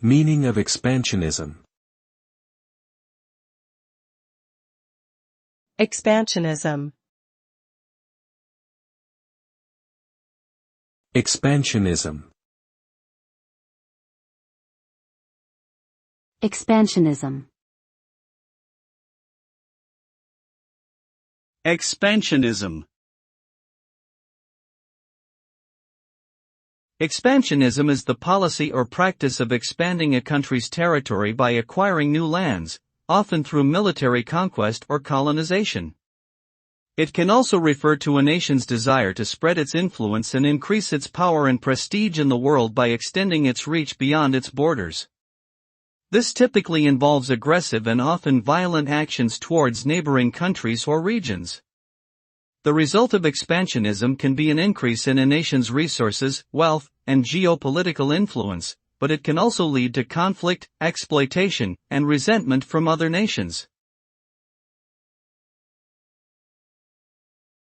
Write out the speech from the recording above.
Meaning of expansionism. Expansionism. Expansionism. Expansionism. Expansionism. Expansionism is the policy or practice of expanding a country's territory by acquiring new lands, often through military conquest or colonization. It can also refer to a nation's desire to spread its influence and increase its power and prestige in the world by extending its reach beyond its borders. This typically involves aggressive and often violent actions towards neighboring countries or regions. The result of expansionism can be an increase in a nation's resources, wealth, and geopolitical influence, but it can also lead to conflict, exploitation, and resentment from other nations.